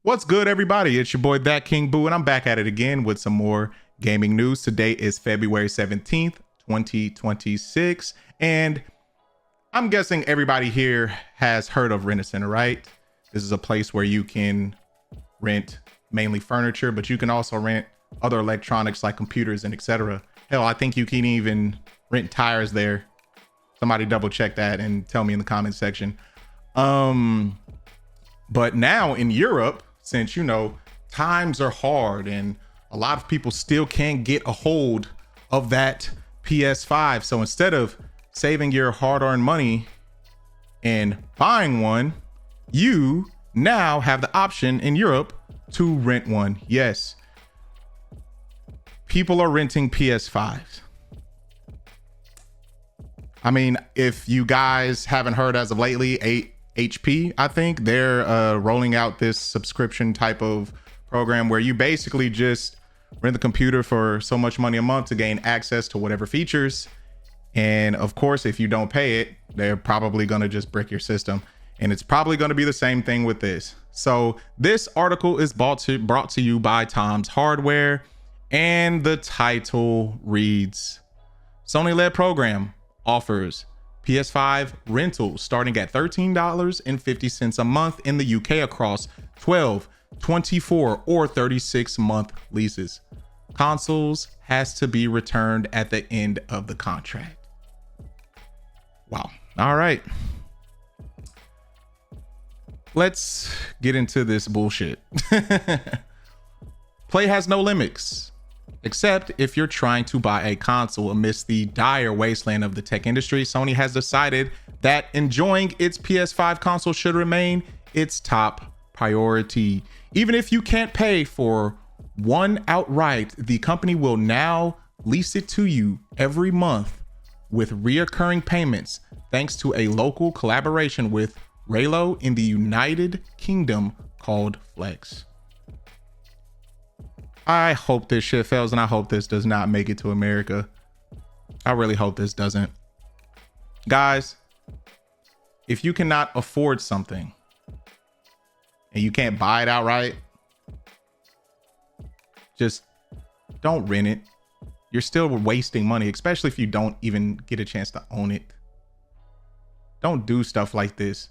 What's good, everybody? It's your boy, That King Boo, and I'm back at it again with some more gaming news. Today is February 17th, 2026, and I'm guessing everybody here has heard of Rent-A-Center, right? This is a place where you can rent mainly furniture, but you can also rent other electronics like computers and etc. Hell, I think you can even rent tires there. Somebody double check that and tell me in the comment section. But now in Europe, since, you know, times are hard and a lot of people still can't get a hold of that PS5. So instead of saving your hard-earned money and buying one, you now have the option in Europe to rent one. Yes, people are renting PS5s. I mean, if you guys haven't heard as of lately, HP, I think they're rolling out this subscription type of program where you basically just rent the computer for so much money a month to gain access to whatever features. And of course, if you don't pay it, they're probably going to just brick your system. And it's probably going to be the same thing with this. So this article is brought to you by Tom's Hardware, and the title reads, Sony-led program offers PS5 rentals starting at $13.50 a month in the UK across 12, 24, or 36-month leases. Consoles has to be returned at the end of the contract. Wow. All right. Let's get into this bullshit. Play has no limits, except if you're trying to buy a console amidst the dire wasteland of the tech industry. Sony has decided that enjoying its PS5 console should remain its top priority. Even if you can't pay for one outright, the company will now lease it to you every month with reoccurring payments, thanks to a local collaboration with Raylo in the United Kingdom called Flex. I hope this shit fails, and I hope this does not make it to America. I really hope this doesn't. Guys, if you cannot afford something and you can't buy it outright, just don't rent it. You're still wasting money, especially if you don't even get a chance to own it. Don't do stuff like this.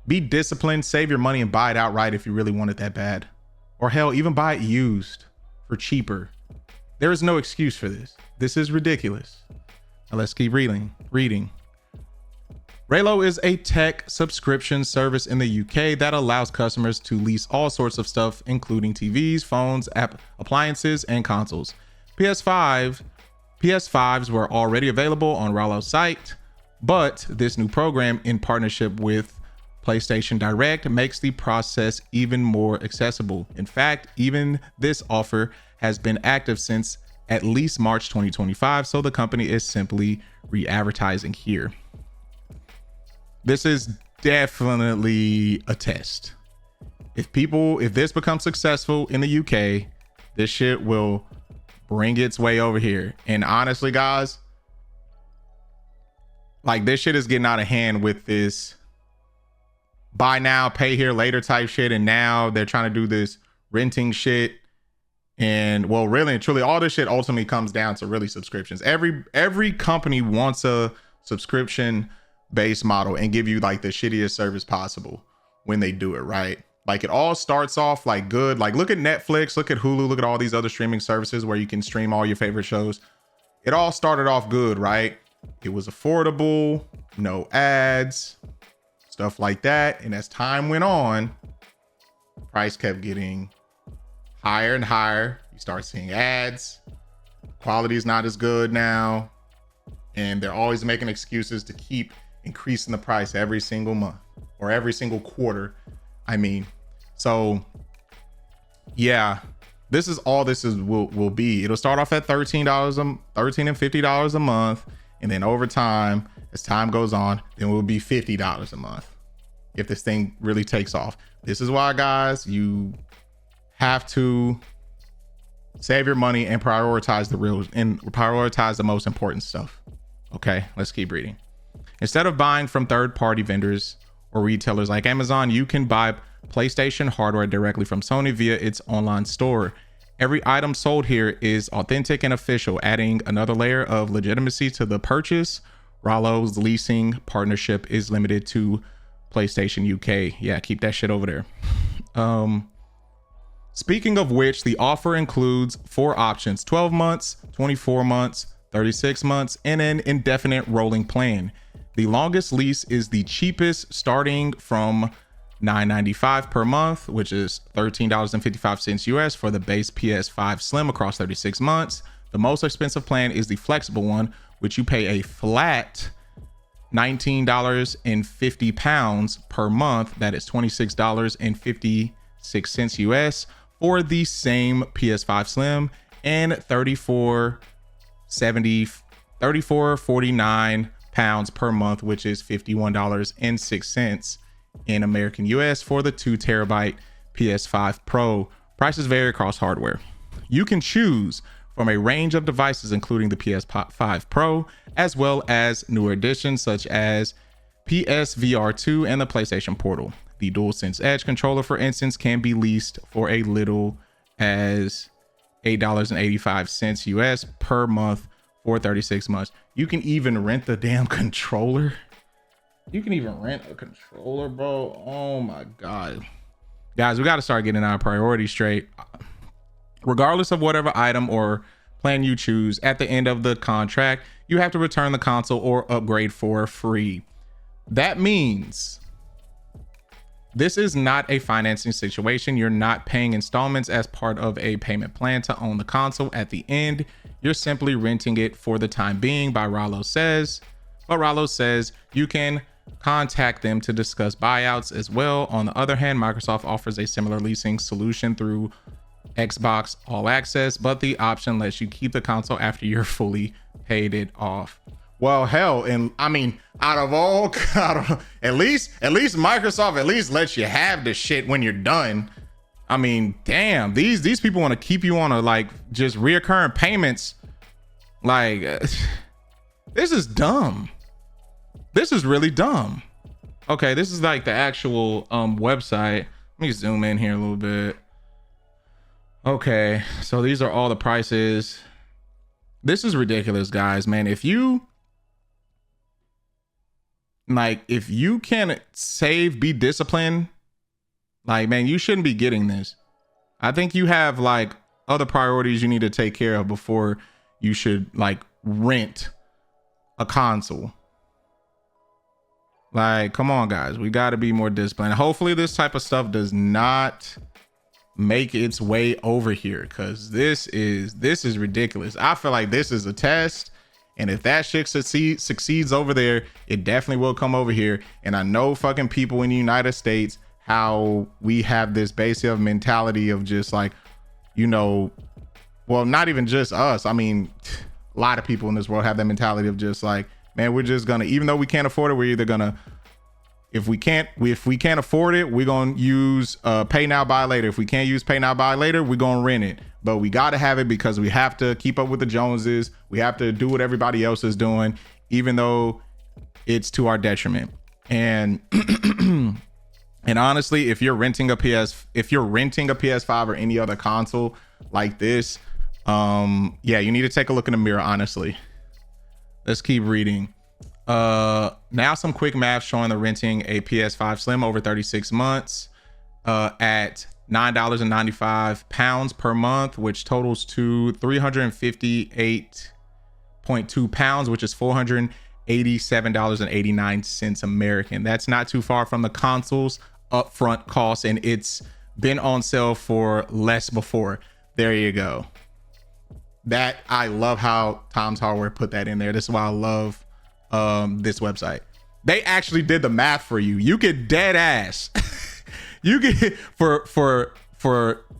Be disciplined, save your money, and buy it outright if you really want it that bad. Or hell, even buy it used for cheaper. There is no excuse for this. This is ridiculous. Now let's keep reading. Raylo is a tech subscription service in the UK that allows customers to lease all sorts of stuff, including TVs, phones, appliances, and consoles. PS5s were already available on Raylo's site, but this new program, in partnership with PlayStation Direct, makes the process even more accessible. In fact, even this offer has been active since at least March 2025, so the company is simply re-advertising here. This is definitely a test. If this becomes successful in the UK, this shit will bring its way over here. And honestly, guys, like, this shit is getting out of hand with this buy now, pay here later type shit. And now they're trying to do this renting shit. And well, really and truly, all this shit ultimately comes down to really subscriptions. Every company wants a subscription based model and give you like the shittiest service possible when they do it, right? Like, it all starts off like good. Like, look at Netflix, look at Hulu, look at all these other streaming services where you can stream all your favorite shows. It all started off good, right? It was affordable, no ads, stuff like that. And as time went on, price kept getting higher and higher. You start seeing ads. Quality is not as good now. And they're always making excuses to keep increasing the price every single month or every single quarter. I mean, so yeah, this is all this is will be. It'll start off at $13 and $50 a month. And then over time, as time goes on, then it will be $50 a month if this thing really takes off. This is why, guys, you have to save your money and prioritize the most important stuff. Okay, let's keep reading. Instead of buying from third-party vendors or retailers like Amazon, you can buy PlayStation hardware directly from Sony via its online store. Every item sold here is authentic and official, adding another layer of legitimacy to the purchase. Rollo's leasing partnership is limited to PlayStation UK. Yeah, keep that shit over there. Speaking of which, the offer includes 4 options: 12 months, 24 months, 36 months, and an indefinite rolling plan. The longest lease is the cheapest, starting from $9.95 per month, which is $13.55 US for the base PS5 Slim across 36 months. The most expensive plan is the flexible one, which you pay a flat $19.50 per month. That is $26.56 US for the same PS5 Slim, and $34.49 per month, which is $51.06 in American US for the 2 terabyte PS5 Pro. Prices vary across hardware. You can choose from a range of devices, including the PS5 Pro, as well as newer editions such as PSVR 2 and the PlayStation Portal. The DualSense Edge controller, for instance, can be leased for a little as $8.85 US per month for 36 months. You can even rent the damn controller. You can even rent a controller, bro. Oh my God. Guys, we got to start getting our priorities straight. Regardless of whatever item or plan you choose, at the end of the contract, you have to return the console or upgrade for free. That means this is not a financing situation. You're not paying installments as part of a payment plan to own the console. At the end, you're simply renting it for the time being, by Rollo says. But Rollo says you can contact them to discuss buyouts as well. On the other hand, Microsoft offers a similar leasing solution through Xbox All Access, but the option lets you keep the console after you're fully paid it off. Well, hell, and I mean, at least Microsoft at least lets you have the shit when you're done. I mean, damn, these people want to keep you on a like just reoccurring payments. Like, this is dumb. This is really dumb. Okay, this is like the actual website. Let me zoom in here a little bit. Okay, so these are all the prices. This is ridiculous, guys, man. If you can save, be disciplined, like, man, you shouldn't be getting this. I think you have like other priorities you need to take care of before you should like rent a console. Like, come on, guys, we got to be more disciplined. Hopefully this type of stuff does not make its way over here, because this is ridiculous. I feel like this is a test, and if that shit succeeds over there, it definitely will come over here. And I know fucking people in the United States, how we have this basic mentality of just like, you know, well, not even just us, I mean, a lot of people in this world have that mentality of just like, man, we're just gonna, even though we can't afford it, we're either gonna, if we can't afford it, we're gonna use pay now, buy later. If we can't use pay now, buy later, we're gonna rent it. But we gotta have it because we have to keep up with the Joneses. We have to do what everybody else is doing, even though it's to our detriment. And and honestly, if you're renting a PS5 or any other console like this, yeah, you need to take a look in the mirror, honestly. Let's keep reading. Now some quick math showing the renting a PS5 Slim over 36 months at $9.95 per month, which totals to 358.2 pounds, which is $487.89 American. That's not too far from the console's upfront cost, and it's been on sale for less before. There you go. That, I love how Tom's Hardware put that in there. This is why I love this website. They actually did the math for you. You get dead ass. You get for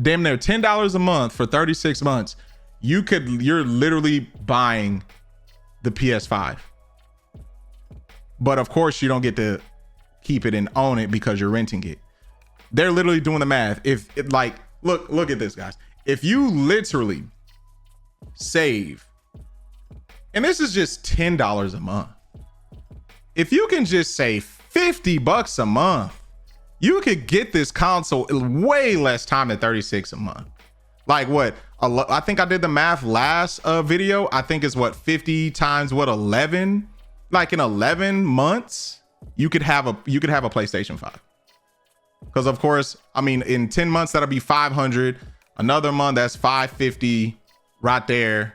damn near $10 a month for 36 months. You're literally buying the PS5. But of course you don't get to keep it and own it because you're renting it. They're literally doing the math. If it, like, look at this, guys. If you literally save, and this is just $10 a month, if you can just save $50 a month, You could get this console in way less time than 36 a month. Like what? I think I did the math last video. I think it's what, 50 times what, 11? Like in 11 months, you could have a PlayStation 5. Because of course, I mean, in 10 months, that'll be 500. Another month, that's 550 right there.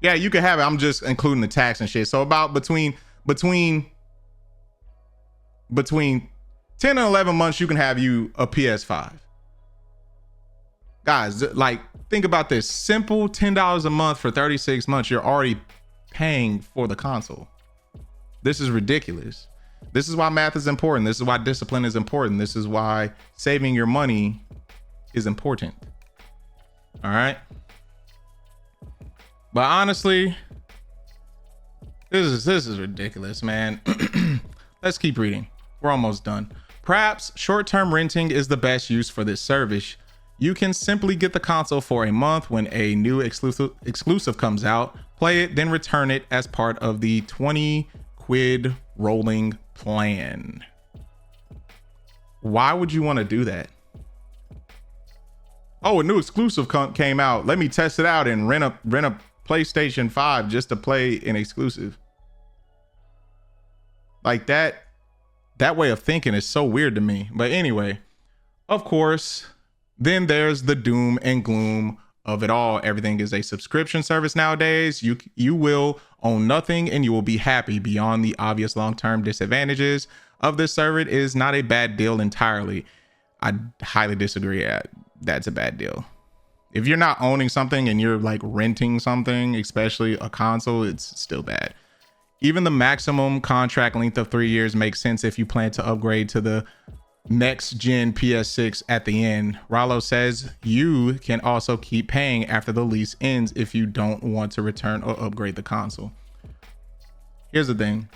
Yeah, you could have it. I'm just including the tax and shit. So about between 10 and 11 months, you can have you a PS5. Guys, like, think about this. Simple $10 a month for 36 months. You're already paying for the console. This is ridiculous. This is why math is important. This is why discipline is important. This is why saving your money is important. All right. But honestly, this is ridiculous, man. Let's keep reading. We're almost done. Perhaps short-term renting is the best use for this service. You can simply get the console for a month when a new exclusive comes out, play it, then return it as part of the 20 quid rolling plan. Why would you want to do that? Oh, a new exclusive came out. Let me test it out and rent a PlayStation 5 just to play an exclusive. Like that way of thinking is so weird to me. But anyway, of course, then there's the doom and gloom of it all. Everything is a subscription service nowadays. You will own nothing and you will be happy. Beyond the obvious long-term disadvantages of this service is not a bad deal entirely. I highly disagree. That's a bad deal. If you're not owning something and you're like renting something, especially a console, it's still bad. Even the maximum contract length of 3 years makes sense if you plan to upgrade to the next gen PS6 at the end. Rollo says you can also keep paying after the lease ends if you don't want to return or upgrade the console. Here's the thing.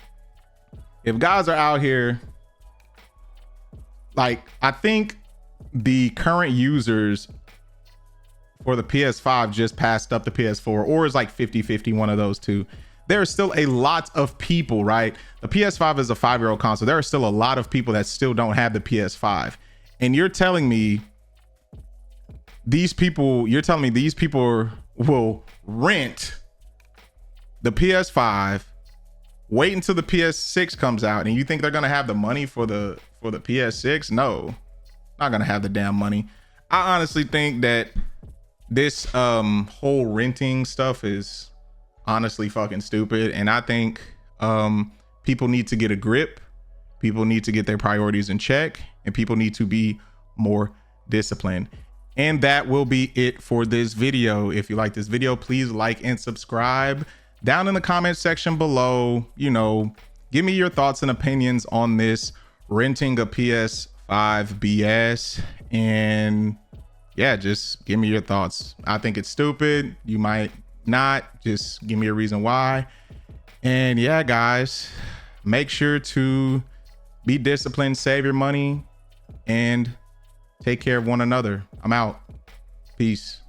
If guys are out here, like, I think the current users for the PS5 just passed up the PS4, or is like 50-50, one of those two. There are still a lot of people, right? The PS5 is a 5-year-old console. There are still a lot of people that still don't have the PS5. And you're telling me these people will rent the PS5, wait until the PS6 comes out, and you think they're gonna have the money for the PS6? No, not gonna have the damn money. I honestly think that this whole renting stuff is honestly fucking stupid, and I think people need to get a grip. People need to get their priorities in check, and people need to be more disciplined. And that will be it for this video. If you like this video, please like and subscribe. Down in the comment section below, you know, give me your thoughts and opinions on this renting a PS5 BS, and yeah, just give me your thoughts. I think it's stupid. You might not. Just give me a reason why. And yeah, guys, make sure to be disciplined, save your money, and take care of one another. I'm out. Peace.